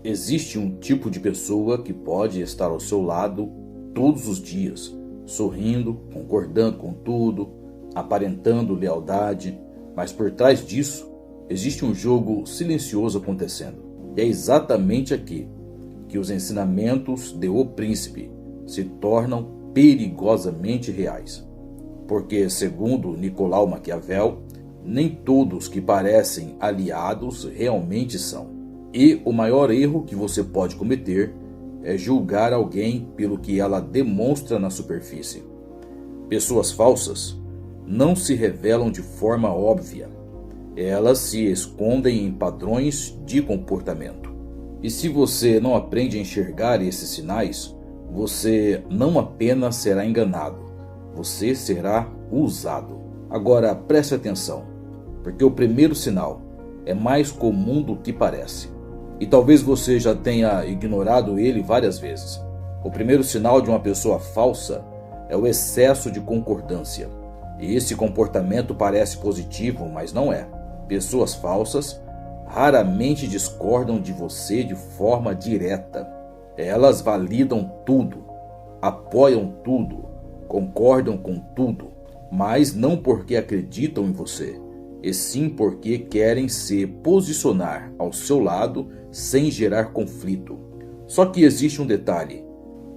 Existe um tipo de pessoa que pode estar ao seu lado todos os dias, sorrindo, concordando com tudo, aparentando lealdade, mas por trás disso existe um jogo silencioso acontecendo. E é exatamente aqui que os ensinamentos de O Príncipe se tornam perigosamente reais. Porque, segundo Nicolau Maquiavel, nem todos que parecem aliados realmente são. E o maior erro que você pode cometer é julgar alguém pelo que ela demonstra na superfície. Pessoas falsas não se revelam de forma óbvia. Elas se escondem em padrões de comportamento. E se você não aprende a enxergar esses sinais, você não apenas será enganado, você será usado. Agora preste atenção, porque o primeiro sinal é mais comum do que parece. E talvez você já tenha ignorado ele várias vezes. O primeiro sinal de uma pessoa falsa é o excesso de concordância. E esse comportamento parece positivo, mas não é. Pessoas falsas raramente discordam de você de forma direta. Elas validam tudo, apoiam tudo, concordam com tudo, mas não porque acreditam em você, e sim porque querem se posicionar ao seu lado sem gerar conflito. Só que existe um detalhe: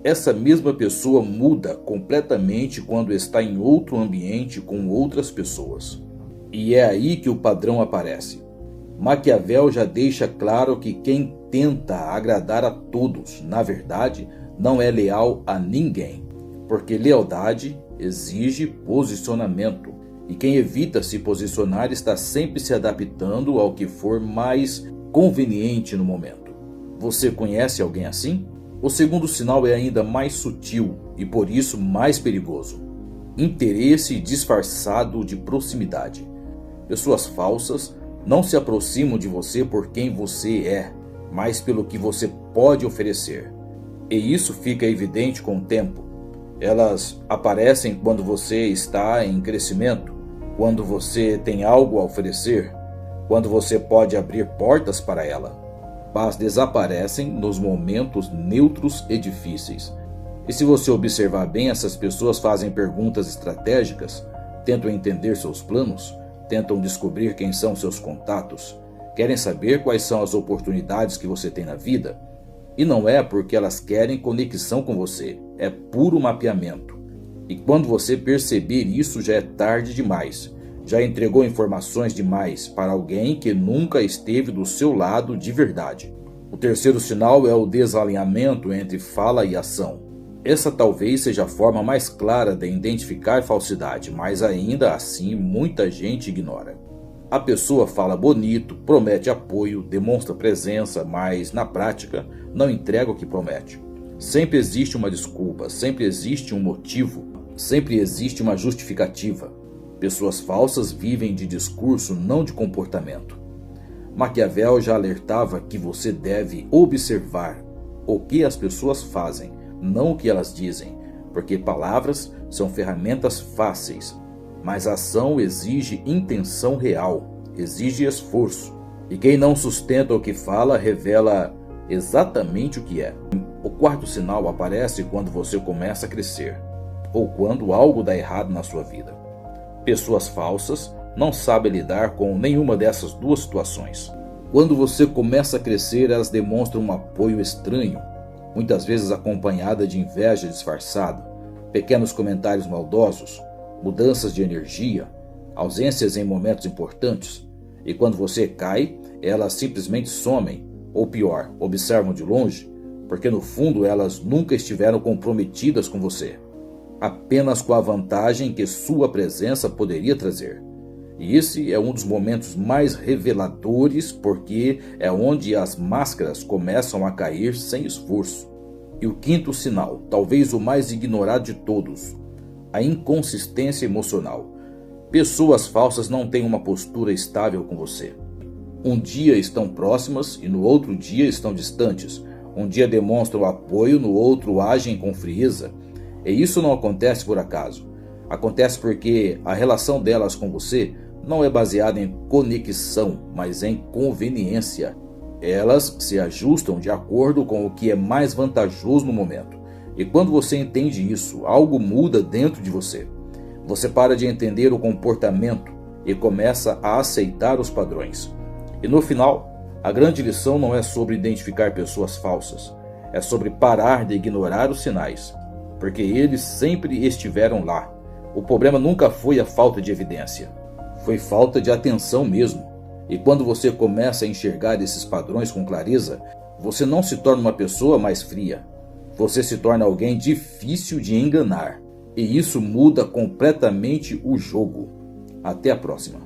essa mesma pessoa muda completamente quando está em outro ambiente com outras pessoas. E é aí que o padrão aparece. Maquiavel já deixa claro que quem tenta agradar a todos, na verdade, não é leal a ninguém, porque lealdade exige posicionamento. E quem evita se posicionar está sempre se adaptando ao que for mais conveniente no momento. Você conhece alguém assim? O segundo sinal é ainda mais sutil e por isso mais perigoso: interesse disfarçado de proximidade. Pessoas falsas não se aproximam de você por quem você é, mas pelo que você pode oferecer. E isso fica evidente com o tempo. Elas aparecem quando você está em crescimento, quando você tem algo a oferecer, quando você pode abrir portas para ela. Mas desaparecem nos momentos neutros e difíceis. E se você observar bem, essas pessoas fazem perguntas estratégicas, tentam entender seus planos, tentam descobrir quem são seus contatos, querem saber quais são as oportunidades que você tem na vida. E não é porque elas querem conexão com você, é puro mapeamento. E quando você perceber isso, já é tarde demais. Já entregou informações demais para alguém que nunca esteve do seu lado de verdade. O terceiro sinal é o desalinhamento entre fala e ação. Essa talvez seja a forma mais clara de identificar falsidade, mas ainda assim muita gente ignora. A pessoa fala bonito, promete apoio, demonstra presença, mas na prática não entrega o que promete. Sempre existe uma desculpa, sempre existe um motivo, sempre existe uma justificativa. Pessoas falsas vivem de discurso, não de comportamento. Maquiavel já alertava que você deve observar o que as pessoas fazem, não o que elas dizem, porque palavras são ferramentas fáceis, mas a ação exige intenção real, exige esforço. E quem não sustenta o que fala revela exatamente o que é. O quarto sinal aparece quando você começa a crescer, ou quando algo dá errado na sua vida. Pessoas falsas não sabem lidar com nenhuma dessas duas situações. Quando você começa a crescer, elas demonstram um apoio estranho, muitas vezes acompanhada de inveja disfarçada, pequenos comentários maldosos, mudanças de energia, ausências em momentos importantes. E quando você cai, elas simplesmente somem, ou pior, observam de longe, porque no fundo elas nunca estiveram comprometidas com você, apenas com a vantagem que sua presença poderia trazer. E esse é um dos momentos mais reveladores, porque é onde as máscaras começam a cair sem esforço. E o quinto sinal, talvez o mais ignorado de todos: a inconsistência emocional. Pessoas falsas não têm uma postura estável com você. Um dia estão próximas e no outro dia estão distantes. Um dia demonstram apoio, no outro agem com frieza. E isso não acontece por acaso. Acontece porque a relação delas com você não é baseada em conexão, mas em conveniência. Elas se ajustam de acordo com o que é mais vantajoso no momento. E quando você entende isso, algo muda dentro de você. Você para de entender o comportamento e começa a aceitar os padrões. E no final, a grande lição não é sobre identificar pessoas falsas. É sobre parar de ignorar os sinais, porque eles sempre estiveram lá. O problema nunca foi a falta de evidência. Foi falta de atenção mesmo. E quando você começa a enxergar esses padrões com clareza, você não se torna uma pessoa mais fria. Você se torna alguém difícil de enganar. E isso muda completamente o jogo. Até a próxima.